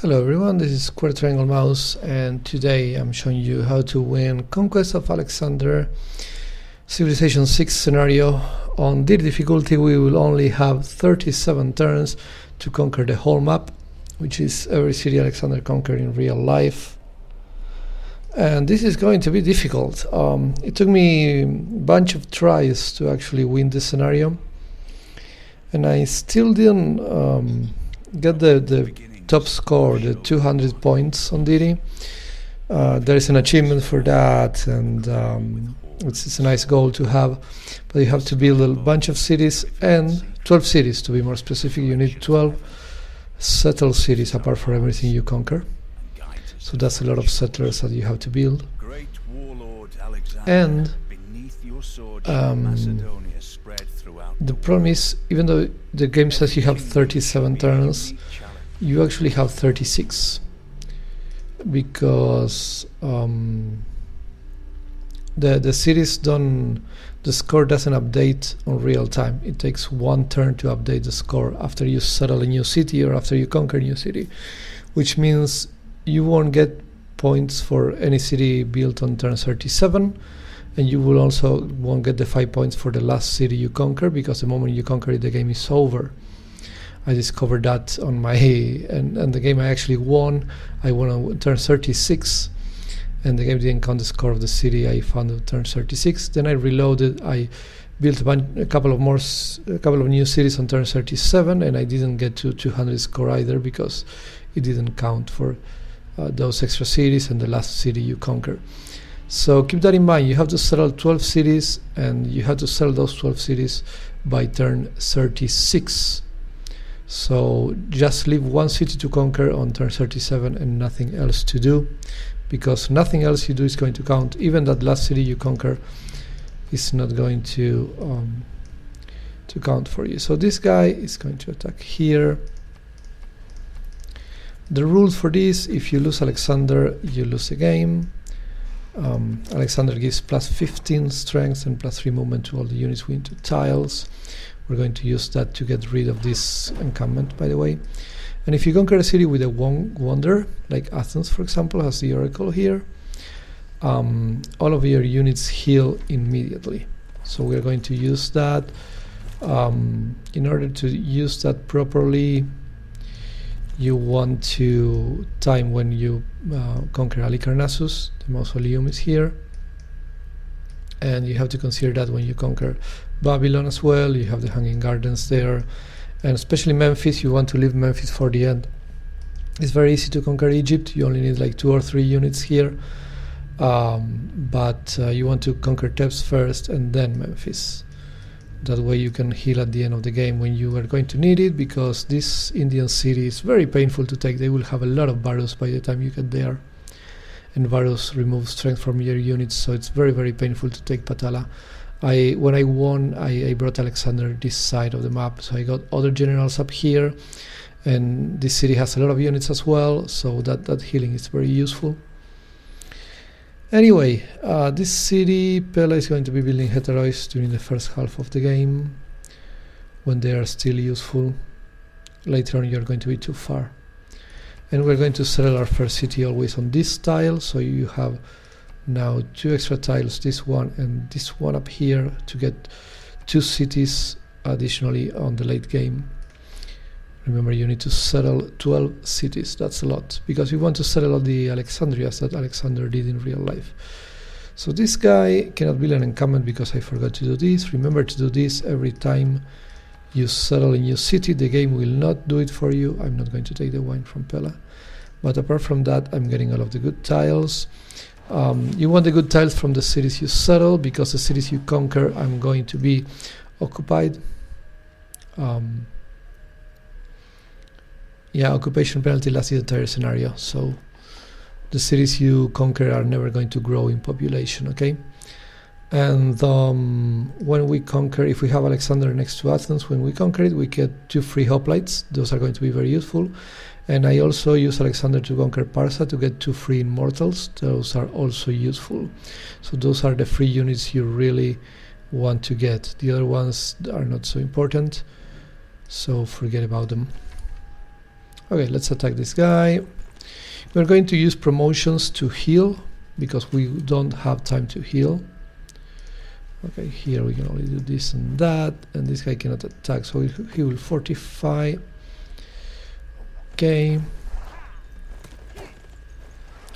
Hello everyone, this is Square Triangle Mouse, and today I'm showing you how to win Conquests of Alexander Civilization 6 scenario. On Deity difficulty we will only have 37 turns to conquer the whole map, which is every city Alexander conquered in real life. And this is going to be difficult. It took me a bunch of tries to actually win this scenario, and I still didn't get the top score, the 200 points on Deity. There is an achievement for that, and it's a nice goal to have, but you have to build a bunch of cities, and 12 cities to be more specific. You need 12 settled cities apart from everything you conquer, so that's a lot of settlers that you have to build. And the problem is, even though the game says you have 37 turns, you actually have 36, because the cities don't, the score doesn't update on real time. It takes one turn to update the score after you settle a new city or after you conquer a new city, which means you won't get points for any city built on turn 37, and you will also won't get the 5 points for the last city you conquer, because the moment you conquer it, the game is over. I discovered that on my and the game I actually won. I won on turn 36, and the game didn't count the score of the city I found on turn 36. Then I reloaded. I built a couple of new cities on turn 37, and I didn't get to 200 score either, because it didn't count for those extra cities and the last city you conquer. So keep that in mind. You have to settle 12 cities, and you have to settle those 12 cities by turn 36. So just leave one city to conquer on turn 37 and nothing else to do, because nothing else you do is going to count. Even that last city you conquer is not going to count for you. So this guy is going to attack here. The rules for this: if you lose Alexander, you lose the game. Alexander gives plus 15 strength and plus 3 movement to all the units within 2 tiles. We're going to use that to get rid of this encampment, by the way. And if you conquer a city with a wonder, like Athens, for example, has the oracle here, all of your units heal immediately. So we're going to use that. In order to use that properly, you want to time when you conquer Halicarnassus. The mausoleum is here, and you have to consider that when you conquer Babylon as well. You have the Hanging Gardens there, and especially Memphis. You want to leave Memphis for the end. It's very easy to conquer Egypt. You only need like 2 or 3 units here, but you want to conquer Thebes first and then Memphis. That way you can heal at the end of the game when you are going to need it, because this Indian city is very painful to take. They will have a lot of Varus by the time you get there, and Varus removes strength from your units, so it's very, very painful to take Patala. When I won, I brought Alexander this side of the map, so I got other generals up here, and this city has a lot of units as well, so that healing is very useful. Anyway, this city, Pella is going to be building heteroids during the first half of the game, when they are still useful. Later on you're going to be too far. And we're going to settle our first city always on this tile, so you have now 2 extra tiles, this one and this one up here, to get 2 cities additionally on the late game. Remember, you need to settle 12 cities. That's a lot, because you want to settle all the Alexandrias that Alexander did in real life. So this guy cannot build an encampment because I forgot to do this. Remember to do this every time you settle a new city. The game will not do it for you. I'm not going to take the wine from Pella, but apart from that, I'm getting all of the good tiles. You want the good tiles from the cities you settle, because the cities you conquer are going to be occupied. Occupation penalty lasts the entire scenario, so the cities you conquer are never going to grow in population, okay? And when we conquer, if we have Alexander next to Athens, when we conquer it, we get 2 free hoplites. Those are going to be very useful. And I also use Alexander to conquer Parsa to get 2 free immortals. Those are also useful. So those are the free units you really want to get. The other ones are not so important, so forget about them. Okay, let's attack this guy. We're going to use promotions to heal, because we don't have time to heal. Okay, here we can only do this and that, and this guy cannot attack, so he will fortify. Okay.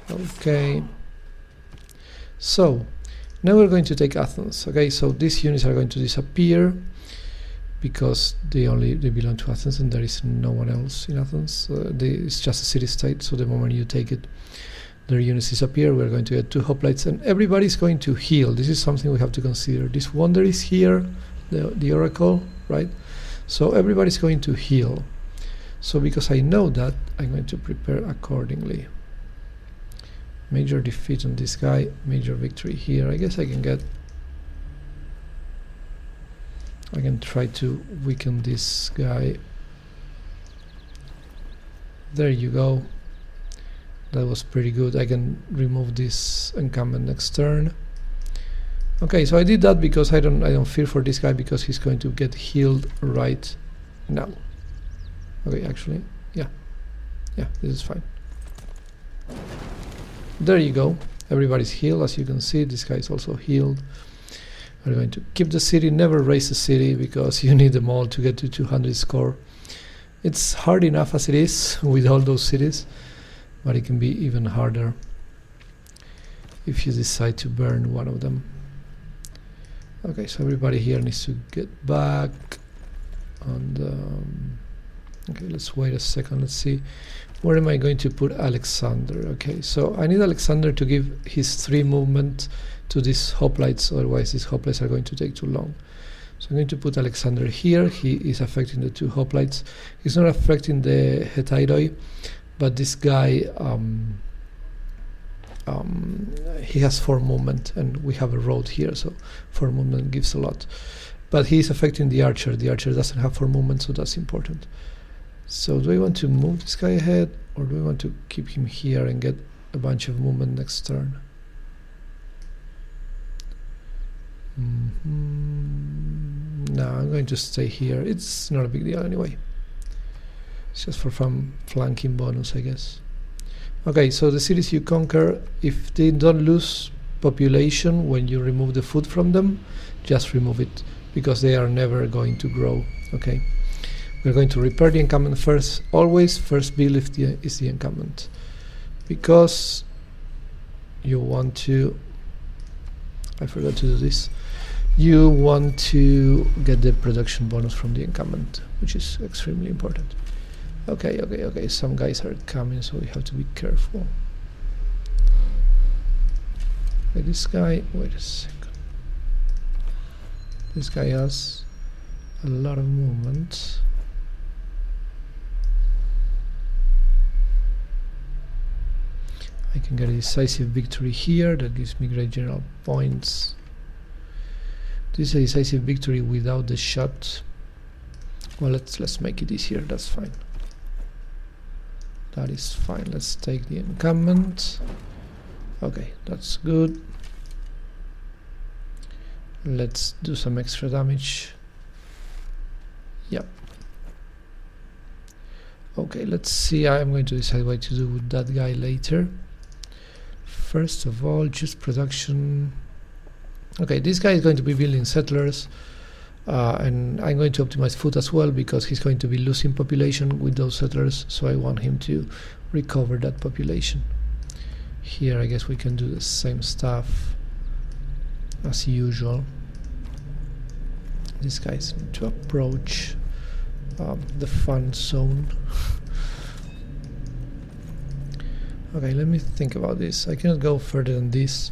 Okay. So, now we're going to take Athens. Okay, so these units are going to disappear, because they belong to Athens, and there is no one else in Athens. It's just a city-state, so the moment you take it, their units disappear. We're going to get 2 hoplites, and everybody's going to heal. This is something we have to consider. This wonder is here, the oracle, right? So everybody's going to heal. So because I know that, I'm going to prepare accordingly. Major defeat on this guy, major victory here. I guess I can try to weaken this guy. There you go. That was pretty good. I can remove this encampment next turn. Okay, so I did that because I don't fear for this guy, because he's going to get healed right now. Okay, actually, yeah, this is fine. There you go. Everybody's healed, as you can see. This guy is also healed. We're going to keep the city, never raise the city, because you need them all to get to 200 score. It's hard enough as it is with all those cities, but it can be even harder if you decide to burn one of them. Okay, so everybody here needs to get back. And okay, let's wait a second. Let's see, where am I going to put Alexander? Okay, so I need Alexander to give his 3 movement to these hoplites, otherwise these hoplites are going to take too long. So I'm going to put Alexander here. He is affecting the 2 hoplites. He's not affecting the Hetairoi, but this guy, he has 4 movement, and we have a road here, so 4 movement gives a lot. But he is affecting the archer. The archer doesn't have 4 movement, so that's important. So do I want to move this guy ahead, or do I want to keep him here and get a bunch of movement next turn? No, I'm going to stay here. It's not a big deal anyway. It's just for flanking bonus, I guess. Okay, so the cities you conquer, if they don't lose population when you remove the food from them, just remove it, because they are never going to grow. Okay, we're going to repair the encampment first. Always first build is the encampment, because you want to, I forgot to do this, you want to get the production bonus from the encampment, which is extremely important. Okay, some guys are coming, so we have to be careful. Okay, this guy, wait a second. This guy has a lot of movement. I can get a decisive victory here, that gives me great general points. This is a decisive victory without the shot. Well, let's make it easier, that's fine. That is fine. Let's take the encampment. Okay, that's good. Let's do some extra damage. Yep. Okay, let's see. I'm going to decide what to do with that guy later. First of all, just production. Okay, this guy is going to be building settlers. And I'm going to optimize food as well, because he's going to be losing population with those settlers, so I want him to recover that population. Here I guess we can do the same stuff as usual. These guys need to approach the fun zone. Okay, let me think about this. I cannot go further than this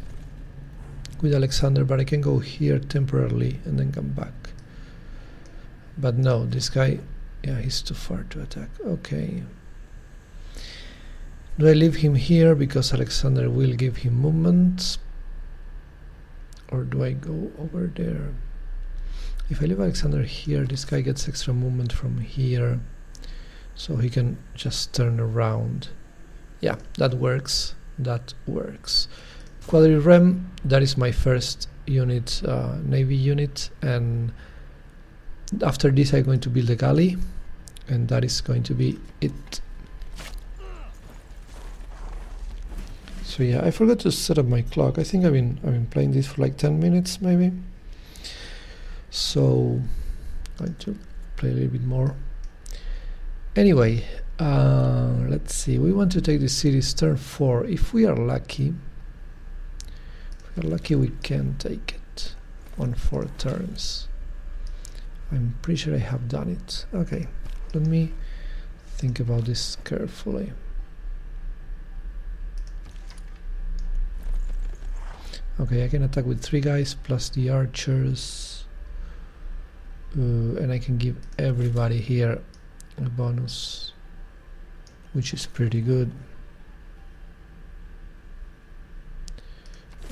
with Alexander, but I can go here temporarily and then come back. But no, this guy, yeah, he's too far to attack. Okay. Do I leave him here because Alexander will give him movement? Or do I go over there? If I leave Alexander here, this guy gets extra movement from here, so he can just turn around. Yeah, that works. That works. Quadrirem, that is my first unit, navy unit, and after this I'm going to build a galley, and that is going to be it. So yeah, I forgot to set up my clock. I think I've been playing this for like 10 minutes maybe. So I'm going to play a little bit more. Anyway, let's see. We want to take the cities turn 4. If we are lucky, we can take it on 4 turns. I'm pretty sure I have done it. Okay, let me think about this carefully. Okay, I can attack with 3 guys plus the archers, and I can give everybody here a bonus, which is pretty good.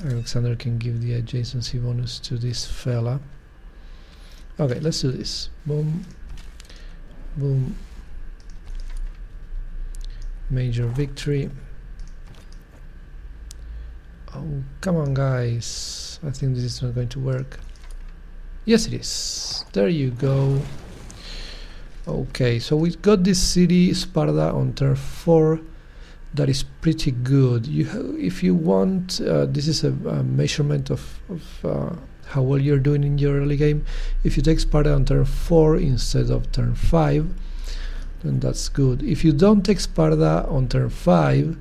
Alexander can give the adjacency bonus to this fella. Okay, let's do this. Boom, boom. Major victory. Oh, come on, guys. I think this is not going to work. Yes, it is. There you go. Okay, so we got this city, Sparta, on turn 4. That is pretty good. If you want, this is a measurement of how well you're doing in your early game. If you take Sparta on turn 4 instead of turn 5, then that's good. If you don't take Sparta on turn 5,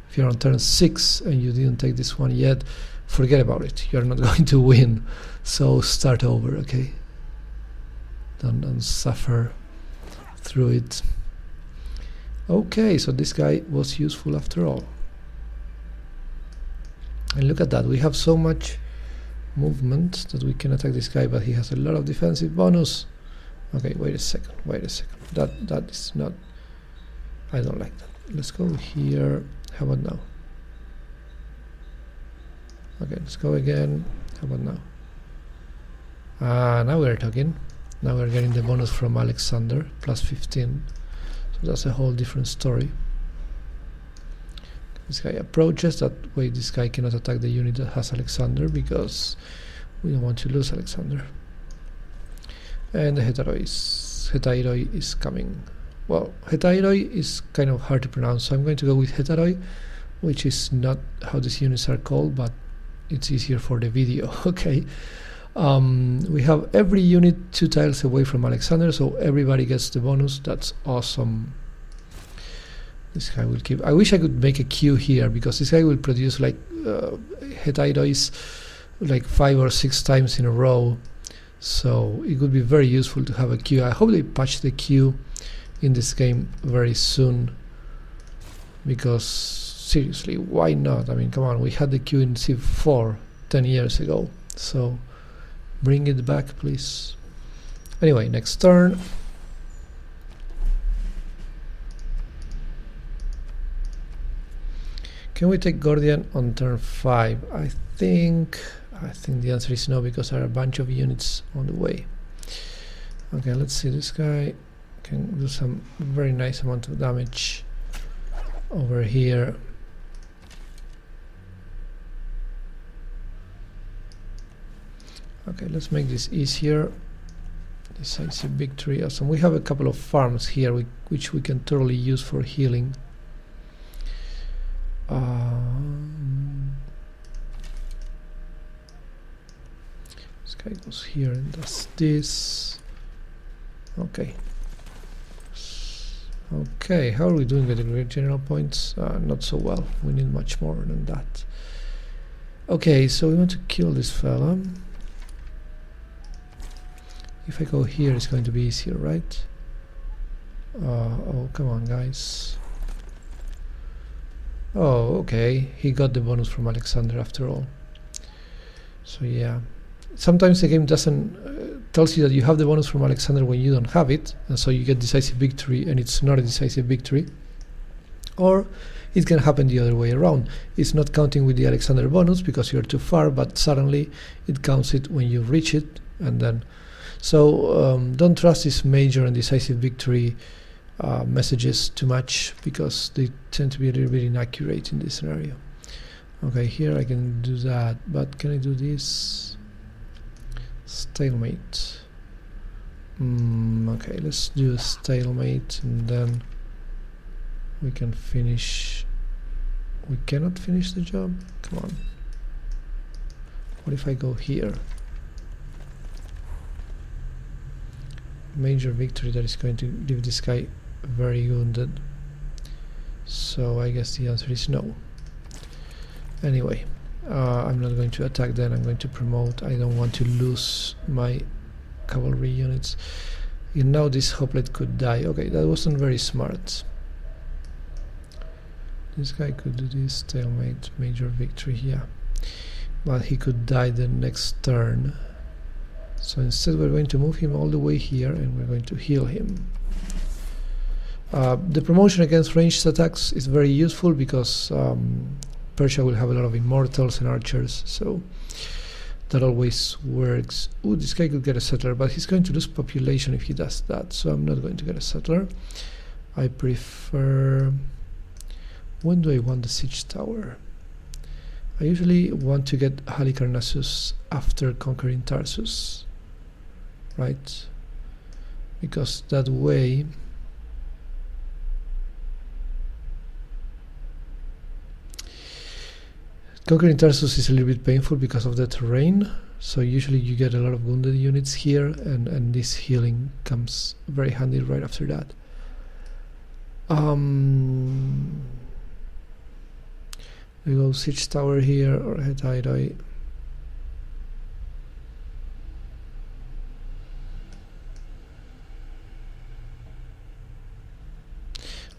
if you're on turn 6 and you didn't take this one yet, forget about it. You're not going to win. So start over, okay? Don't suffer through it. Okay, so this guy was useful after all. And look at that, we have so much movement that we can attack this guy, but he has a lot of defensive bonus. Okay, wait a second. That is not, I don't like that. Let's go here. How about now? Okay, let's go again. How about now? Now we're talking. Now we're getting the bonus from Alexander, plus 15. So that's a whole different story. This guy approaches. That way this guy cannot attack the unit that has Alexander, because we don't want to lose Alexander. And the Hetairoi is coming. Well, Hetairoi is kind of hard to pronounce, so I'm going to go with Hetaroi, which is not how these units are called, but it's easier for the video. Okay. We have every unit 2 tiles away from Alexander, so everybody gets the bonus. That's awesome. This guy will keep. I wish I could make a queue here, because this guy will produce like Hetairois like 5 or 6 times in a row. So it would be very useful to have a queue. I hope they patch the queue in this game very soon, because seriously, why not? I mean, come on, we had the queue in Civ 4 10 years ago, so bring it back, please. Anyway, next turn. Can we take Gordian on turn 5? I think the answer is no, because there are a bunch of units on the way. Okay, let's see. This guy can do some very nice amount of damage over here. Okay, let's make this easier. Decisive victory. Awesome. We have a couple of farms here which we can totally use for healing. This guy goes here and does this. Okay. Okay, how are we doing with the great general points? Not so well. We need much more than that. Okay, so we want to kill this fella. If I go here, it's going to be easier, right? Oh, come on, guys. Oh, okay. He got the bonus from Alexander after all. So yeah. Sometimes the game doesn't tells you that you have the bonus from Alexander when you don't have it, and so you get decisive victory, and it's not a decisive victory. Or it can happen the other way around. It's not counting with the Alexander bonus because you're too far, but suddenly it counts it when you reach it, and then. So don't trust these major and decisive victory messages too much, because they tend to be a little bit inaccurate in this scenario. Okay, here I can do that, but can I do this? Stalemate. Okay, let's do a stalemate, and then we can finish We cannot finish the job. Come on. What if I go here? Major victory that is going to leave this guy very wounded. So I guess the answer is no. Anyway, I'm not going to attack then, I'm going to promote. I don't want to lose my cavalry units. You know, this hoplite could die. Okay, that wasn't very smart. This guy could do this, stalemate, major victory, yeah. But he could die the next turn. So instead we're going to move him all the way here and we're going to heal him. The promotion against ranged attacks is very useful because Persia will have a lot of immortals and archers, so that always works. Ooh, this guy could get a settler, but he's going to lose population if he does that, so I'm not going to get a settler. I prefer... When do I want the siege tower? I usually want to get Halicarnassus after conquering Tarsus, right? Because that way conquering Tarsus is a little bit painful because of the terrain, so usually you get a lot of wounded units here, and this healing comes very handy right after that. We go siege tower here or Hetairai.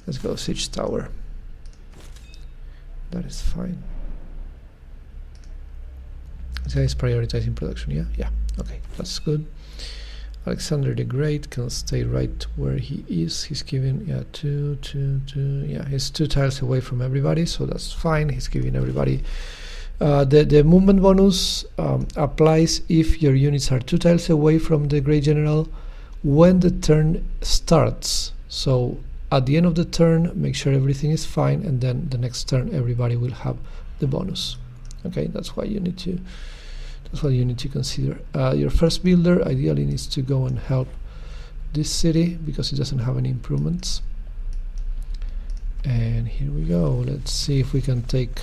Let's go siege tower. That is fine. This guy is prioritizing production, yeah? Yeah, okay, that's good. Alexander the Great can stay right where he is. He's giving, yeah, two, yeah, he's 2 tiles away from everybody, so that's fine. He's giving everybody the movement bonus applies if your units are 2 tiles away from the Great General when the turn starts. So at the end of the turn, make sure everything is fine, and then the next turn everybody will have the bonus. Okay, that's why you need to. That's what you need to consider. Your first builder ideally needs to go and help this city because it doesn't have any improvements. And here we go. Let's see if we can take...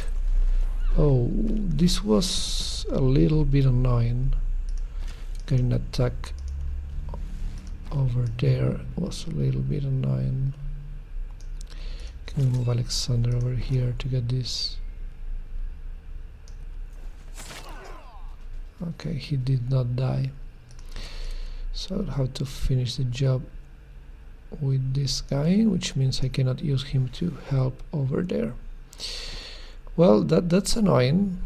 Oh, this was a little bit annoying. Getting an attack over there was a little bit annoying. Can we move Alexander over here to get this? Okay, he did not die, so I'll have to finish the job with this guy, which means I cannot use him to help over there. Well, that's annoying.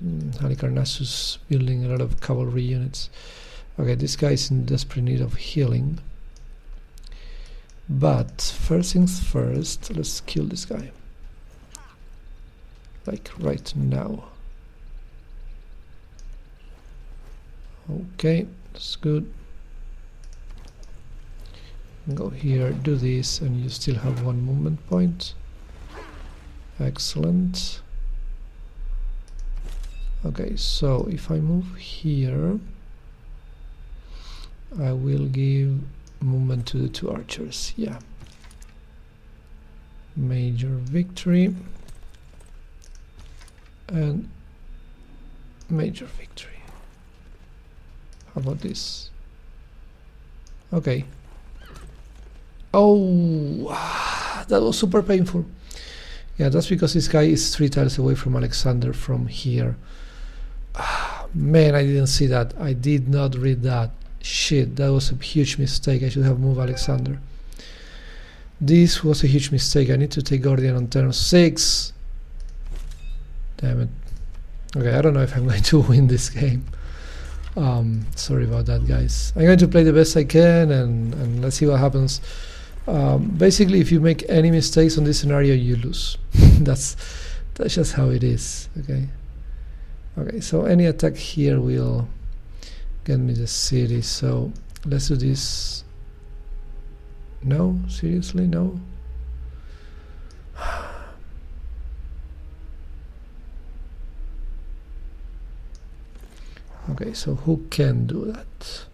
Halicarnassus building a lot of cavalry units. Okay, this guy is in desperate need of healing, but first things first, let's kill this guy, like right now. Okay, that's good. Go here, do this, and you still have 1 movement point. Excellent. Okay, so if I move here, I will give movement to the 2 archers. Yeah. Major victory. And major victory. How about this? Okay. Oh, that was super painful. Yeah, that's because this guy is 3 tiles away from Alexander from here. Man, I didn't see that. I did not read that. Shit, that was a huge mistake. I should have moved Alexander. This was a huge mistake. I need to take Gordian on turn 6. Damn it. Okay, I don't know if I'm going to win this game. Sorry about that, guys. I'm going to play the best I can, and let's see what happens. Basically, if you make any mistakes on this scenario, you lose. that's just how it is. Okay, so any attack here will get me the city, so let's do this. No, seriously, no. Okay, so who can do that?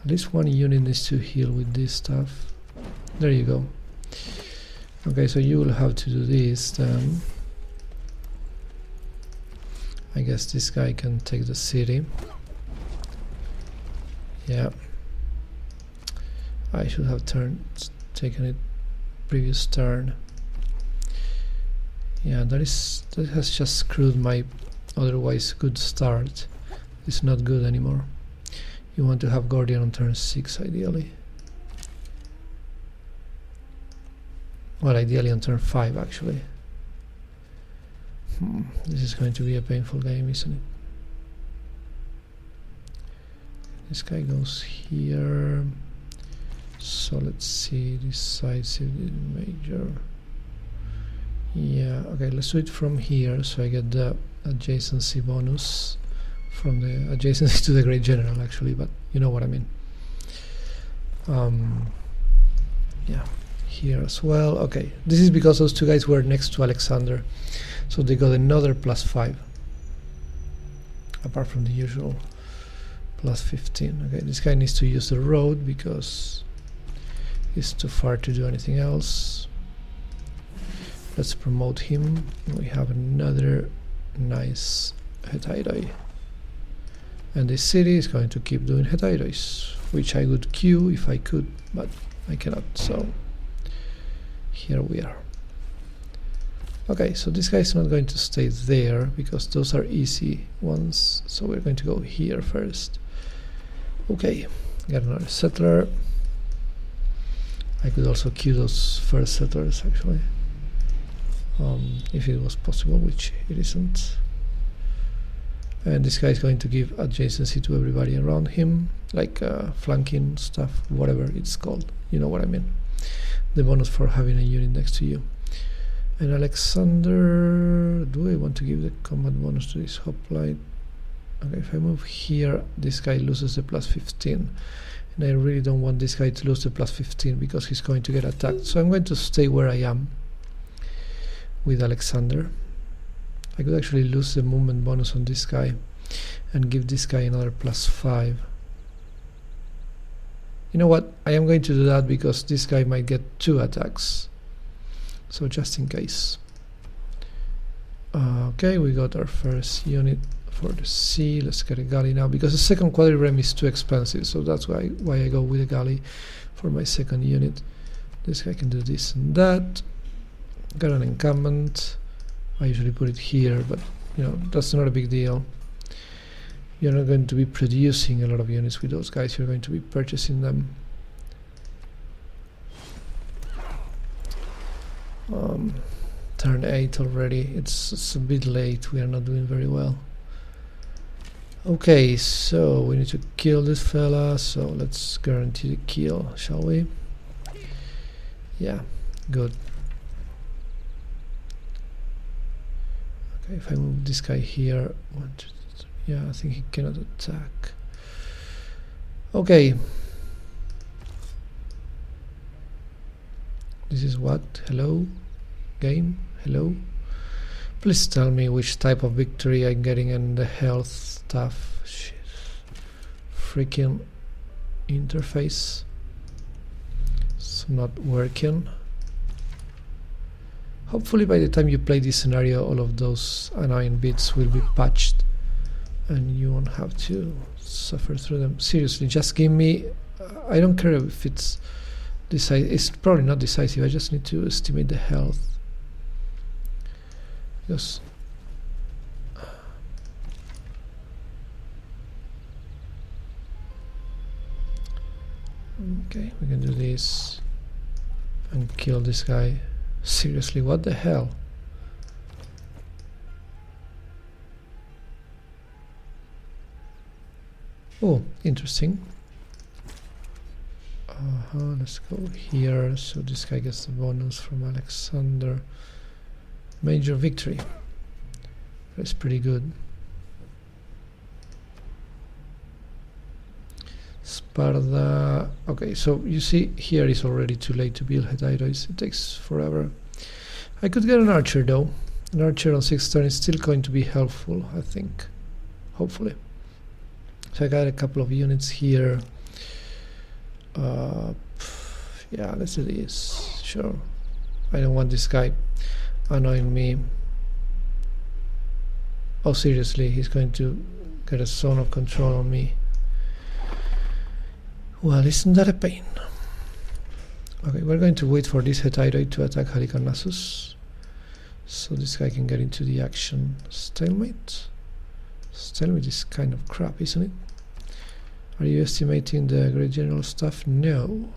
At least 1 unit needs to heal with this stuff. There you go. Okay, so you will have to do this then. I guess this guy can take the city. Yeah, I should have taken it previous turn. Yeah, that has just screwed my otherwise good start. It's not good anymore. You want to have Guardian on turn 6 ideally. Well, ideally on turn 5 actually. This is going to be a painful game, isn't it? This guy goes here. So let's see, decisive, major. Yeah, okay, let's do it from here so I get the adjacency bonus from the adjacency to the Great General actually, but you know what I mean. Yeah, here as well. Okay, this is because those two guys were next to Alexander, so they got another +5 apart from the usual +15. Okay, this guy needs to use the road because it's too far to do anything else. Let's promote him. We have another nice Hetairoi. And this city is going to keep doing Hetairois, which I would queue if I could, but I cannot, so here we are. Okay, so this guy is not going to stay there because those are easy ones, so we're going to go here first. Okay, got another settler. I could also queue those first settlers actually, if it was possible, which it isn't. And this guy is going to give adjacency to everybody around him, like flanking stuff, whatever it's called, you know what I mean. The bonus for having a unit next to you. And Alexander, do I want to give the combat bonus to this hoplite? Okay, if I move here, this guy loses the +15. And I really don't want this guy to lose the +15 because he's going to get attacked. So I'm going to stay where I am with Alexander. I could actually lose the movement bonus on this guy and give this guy another +5. You know what? I am going to do that because this guy might get 2 attacks. So just in case. Okay, we got our first unit for the sea. Let's get a galley now because the second quadrireme is too expensive. So that's why I go with a galley for my second unit. This guy can do this and that. Got an encampment. I usually put it here, but you know, that's not a big deal. You're not going to be producing a lot of units with those guys, you're going to be purchasing them. Turn 8 already, it's a bit late, we are not doing very well. Okay, so we need to kill this fella, so let's guarantee the kill, shall we? Yeah, good. If I move this guy here, 1, 2, 3, yeah, I think he cannot attack. Okay. This is what? Hello? Game? Hello? Please tell me which type of victory I'm getting and the health stuff. Shit. Freaking interface. It's not working. Hopefully by the time you play this scenario all of those annoying bits will be patched and you won't have to suffer through them. Seriously, just give me, I don't care if it's decisive, it's probably not decisive, I just need to estimate the health. Because okay, we can do this and kill this guy. Seriously, what the hell? Oh, interesting. Let's go here, so this guy gets the bonus from Alexander. Major victory. That's pretty good. Sparta. Okay, so you see here it's already too late to build Hetairois. It takes forever. I could get an archer though. An archer on 6th turn is still going to be helpful, I think. Hopefully. So I got a couple of units here. Yeah, let's do this. Sure. I don't want this guy annoying me. Oh, seriously, he's going to get a zone of control on me. Well, isn't that a pain? Okay, we're going to wait for this Hetairoi to attack Halicarnassus, so this guy can get into the action. Stalemate? Stalemate is kind of crap, isn't it? Are you estimating the Great General stuff? No.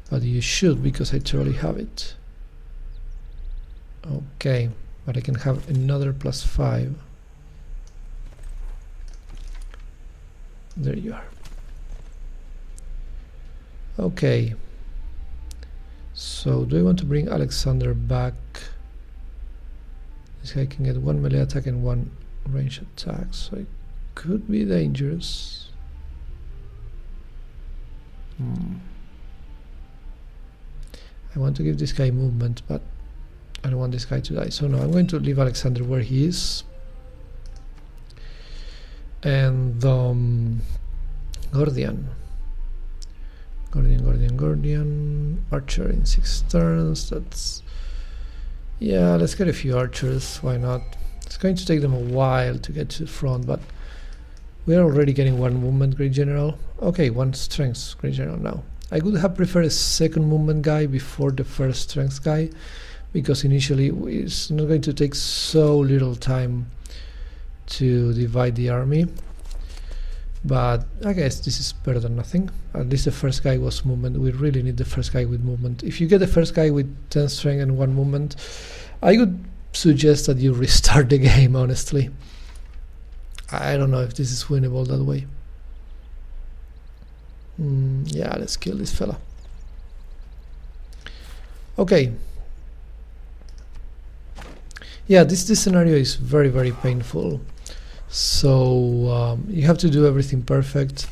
But you should, because I totally have it. Okay, but I can have another +5. There you are. Okay. So, do I want to bring Alexander back? This guy can get 1 melee attack and 1 range attack, so it could be dangerous. I want to give this guy movement, but I don't want this guy to die. So no, I'm going to leave Alexander where he is. And Gordian. Archer in 6 turns. That's... yeah, let's get a few archers. Why not? It's going to take them a while to get to the front, but we're already getting 1 movement, Great General. Okay, 1 strength, Great General now. I would have preferred a second movement guy before the first strength guy, because initially it's not going to take so little time to divide the army. But I guess this is better than nothing. At least the first guy was movement. We really need the first guy with movement. If you get the first guy with 10 strength and 1 movement, I would suggest that you restart the game, honestly. I don't know if this is winnable that way. Yeah, let's kill this fella. Okay. Yeah, this scenario is very, very painful. So you have to do everything perfect,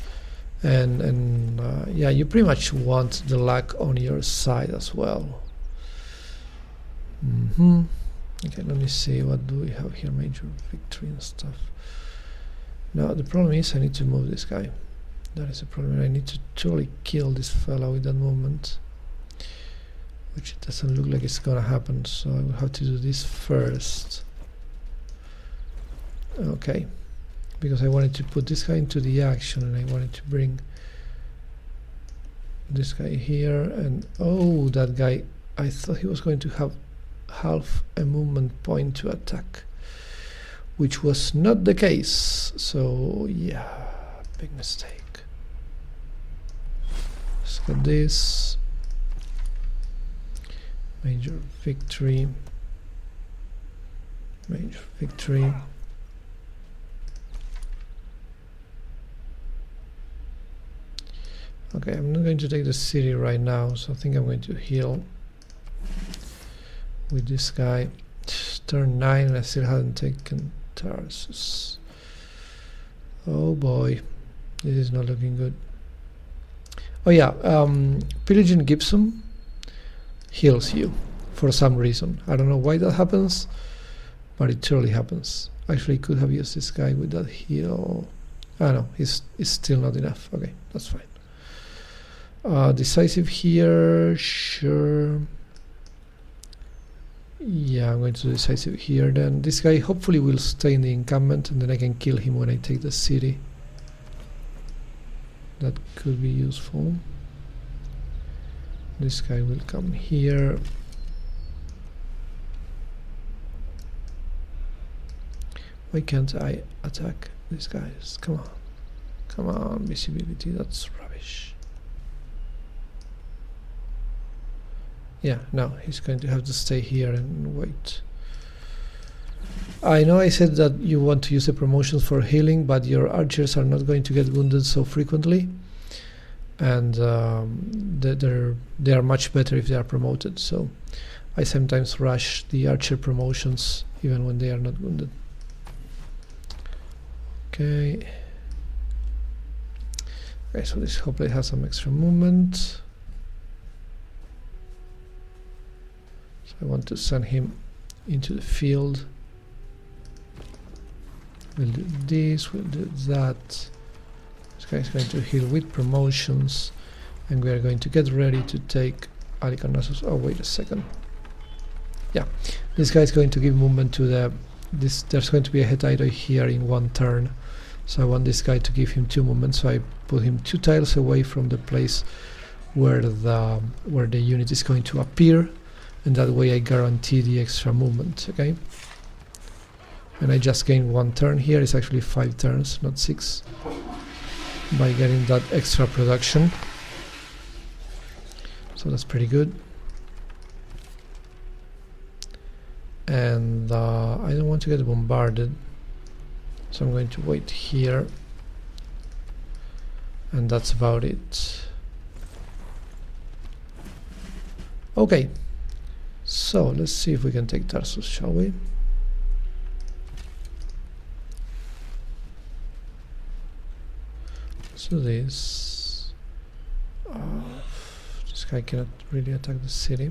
and yeah, you pretty much want the luck on your side as well. Okay, let me see, what do we have here? Major victory and stuff. Now the problem is I need to move this guy. That is a problem. I need to totally kill this fella with that movement, which it doesn't look like it's gonna happen, so I will have to do this first. Okay, because I wanted to put this guy into the action, and I wanted to bring this guy here, and oh, that guy, I thought he was going to have half a movement point to attack, which was not the case. So yeah, big mistake. Let's get this. Major victory. Major victory. Okay, I'm not going to take the city right now, so I think I'm going to heal with this guy. Turn 9 and I still haven't taken Tarsus. Oh boy, this is not looking good. Oh yeah, pillaging Gibson heals you for some reason. I don't know why that happens, but it totally happens. Actually, could have used this guy with that heal. Ah no, it's still not enough. Okay, that's fine. Decisive here, sure. Yeah, I'm going to do decisive here. Then this guy hopefully will stay in the encampment, and then I can kill him when I take the city. That could be useful. This guy will come here. Why can't I attack these guys? Come on. Come on, visibility, that's rubbish. Yeah, no, he's going to have to stay here and wait. I know I said that you want to use the promotions for healing, but your archers are not going to get wounded so frequently, and they are much better if they are promoted. So I sometimes rush the archer promotions even when they are not wounded. Okay. Okay, so this hopefully has some extra movement. So I want to send him into the field. We'll do this, we'll do that. This guy is going to heal with promotions, and we are going to get ready to take Halicarnassus. Oh, wait a second. Yeah, this guy is going to give movement to the there's going to be a Hittite here in one turn, so I want this guy to give him 2 movements, so I put him 2 tiles away from the place where the unit is going to appear, and that way I guarantee the extra movement. Okay, and I just gained 1 turn here. It's actually 5 turns, not 6, by getting that extra production, so that's pretty good. And I don't want to get bombarded, so I'm going to wait here, and that's about it. Okay, so let's see if we can take Tarsus, shall we? Let's do this. This guy cannot really attack the city.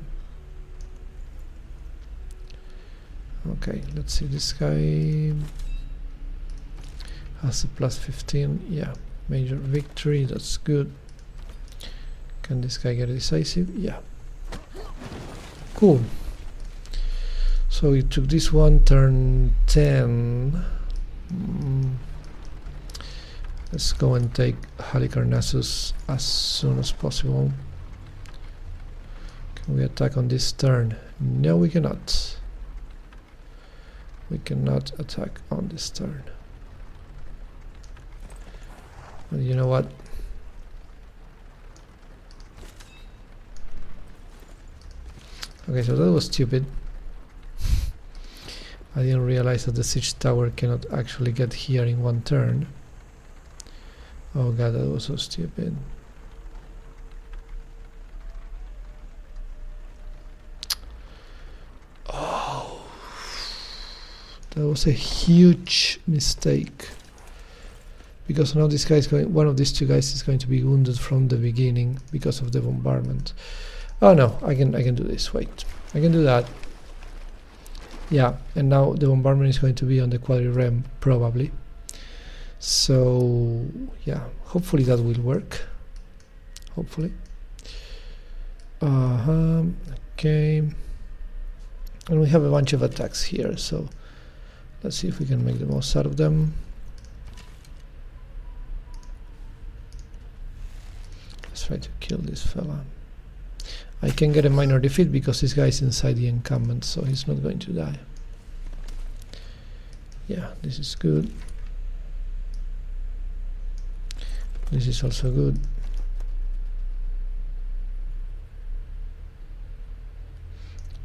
Okay, let's see, this guy has a plus 15, yeah, major victory, that's good. Can this guy get a decisive? Yeah. Cool. So we took this one, turn 10. Let's go and take Halicarnassus as soon as possible. Can we attack on this turn? No, we cannot. We cannot attack on this turn. But you know what? Okay, so that was stupid. I didn't realize that the siege tower cannot actually get here in 1 turn. Oh god, that was so stupid. That was a huge mistake, because now this guy is going, one of these 2 guys is going to be wounded from the beginning because of the bombardment. Oh no, I can do this. Wait, I can do that. Yeah, and now the bombardment is going to be on the quadrireme probably. So yeah, hopefully that will work. Hopefully. Okay. And we have a bunch of attacks here, so let's see if we can make the most out of them. Let's try to kill this fella. I can get a minor defeat because this guy is inside the encampment, so he's not going to die. Yeah, this is good. This is also good.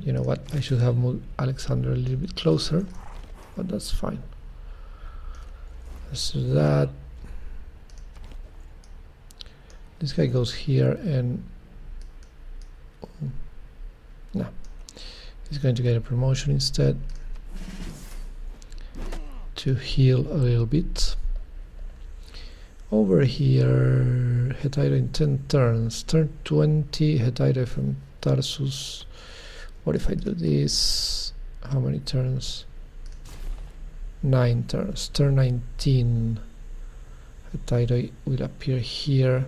You know what? I should have moved Alexander a little bit closer, but that's fine. Let's do that. This guy goes here and no, he's going to get a promotion instead to heal a little bit. Over here, Hittite in 10 turns. Turn 20, Hittite from Tarsus. What if I do this? How many turns? 9 turns. Turn 19, Hittite will appear here.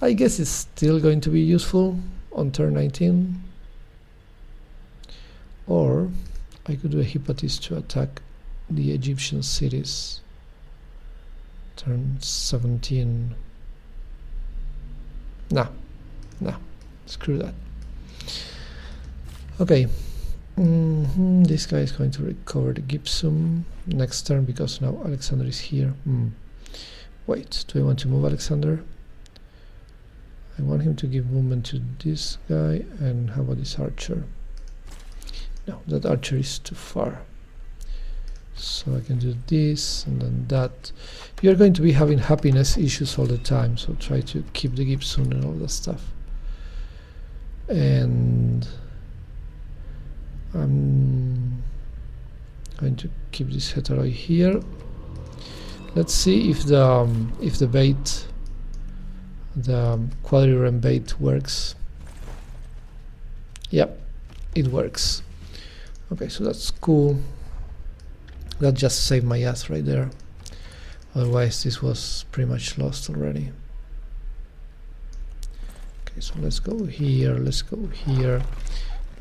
I guess it's still going to be useful on turn 19. Or I could do a Hippotis to attack the Egyptian cities. Turn 17. Nah, screw that. Okay, this guy is going to recover the gypsum next turn because now Alexander is here. Wait, do I want to move Alexander? I want him to give movement to this guy, and how about this archer? No, that archer is too far. So I can do this and then that. You're going to be having happiness issues all the time, so try to keep the gypsum and all that stuff. And I'm going to keep this hetero here. Let's see if the bait, the quadrireme bait works. Yep, it works. Okay, so that's cool. That just saved my ass right there. Otherwise this was pretty much lost already. Okay, so let's go here, let's go here.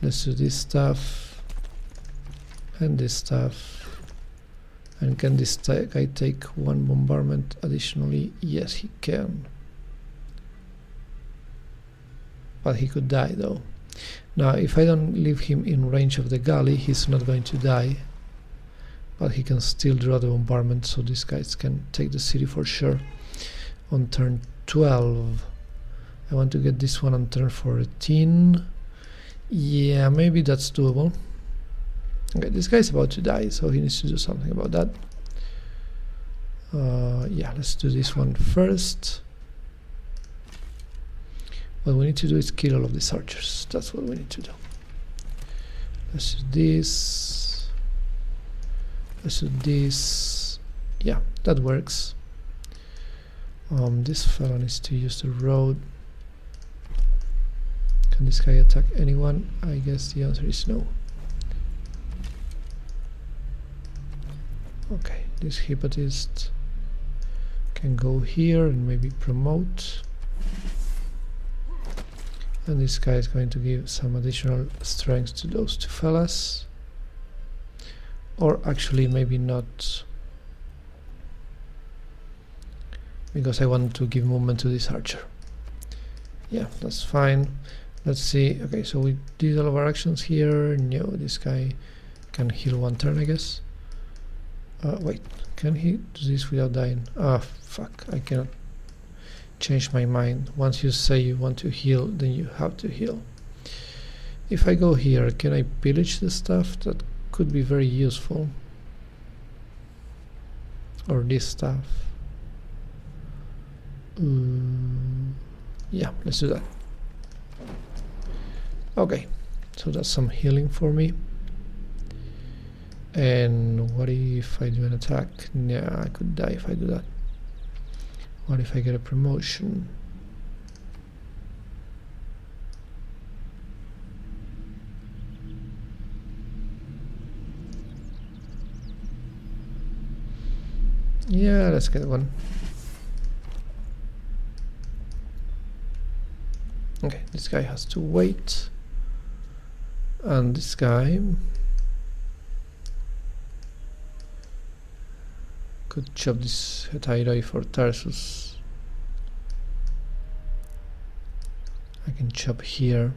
Let's do this stuff, and this stuff. And can this guy take one bombardment additionally? Yes, he can. But he could die though. Now, if I don't leave him in range of the galley, he's not going to die. But he can still draw the bombardment, so these guys can take the city for sure. On turn 12. I want to get this one on turn 14. Yeah, maybe that's doable. Okay, this guy's about to die, so he needs to do something about that. Yeah, let's do this one first. What we need to do is kill all of these archers. That's what we need to do. Let's do this. Let's do this. Yeah, that works. This fellow needs to use the road. Can this guy attack anyone? I guess the answer is no. Okay, this hypnotist can go here and maybe promote. And this guy is going to give some additional strength to those two fellas. Or actually maybe not, because I want to give movement to this archer. Yeah, that's fine. Let's see. Okay, so we did all of our actions here. No, this guy can heal one turn, I guess. Wait, can he do this without dying? Ah, fuck, I cannot change my mind. Once you say you want to heal, then you have to heal. If I go here, can I pillage the stuff? That could be very useful. Or this stuff. Yeah, let's do that. Okay, so that's some healing for me. And what if I do an attack? Nah, I could die if I do that. What if I get a promotion? Yeah, let's get one. Okay, this guy has to wait. And this guy could chop this Hetairoi for Tarsus. I can chop here.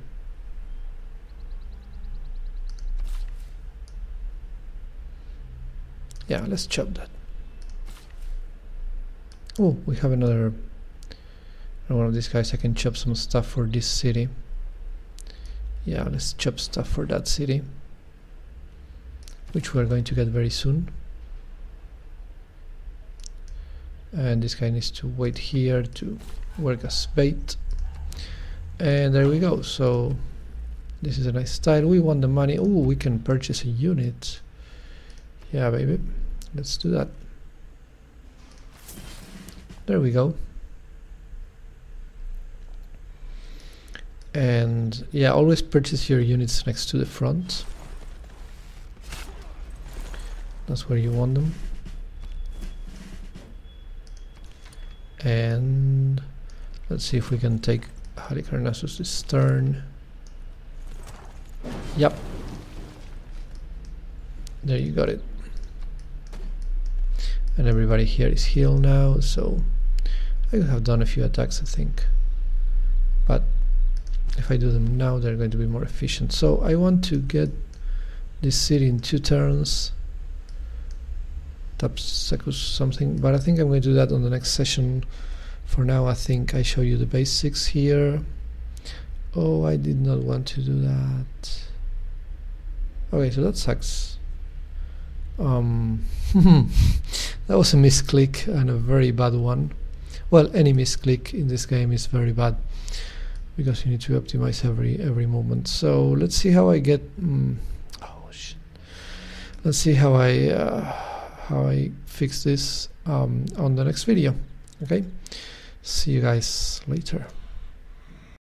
Yeah, let's chop that. Oh, we have another one of these guys. I can chop some stuff for this city. Yeah, let's chop stuff for that city, which we're going to get very soon. And this guy needs to wait here to work as bait. And there we go. So this is a nice style. We want the money. Oh, we can purchase a unit. Yeah, baby, let's do that. There we go. And yeah, always purchase your units next to the front. That's where you want them. And let's see if we can take Halicarnassus this turn. Yep. There you got it. And everybody here is healed now, so I could have done a few attacks, I think. But if I do them now, they're going to be more efficient. So I want to get this city in 2 turns. Tapsacus something, but I think I'm going to do that on the next session. For now, I think I show you the basics here. Oh, I did not want to do that. Okay, so that sucks. That was a misclick and a very bad one. Well, any misclick in this game is very bad because you need to optimize every movement. So let's see how I get. Oh shit! Let's see how I fix this on the next video. Okay, see you guys later.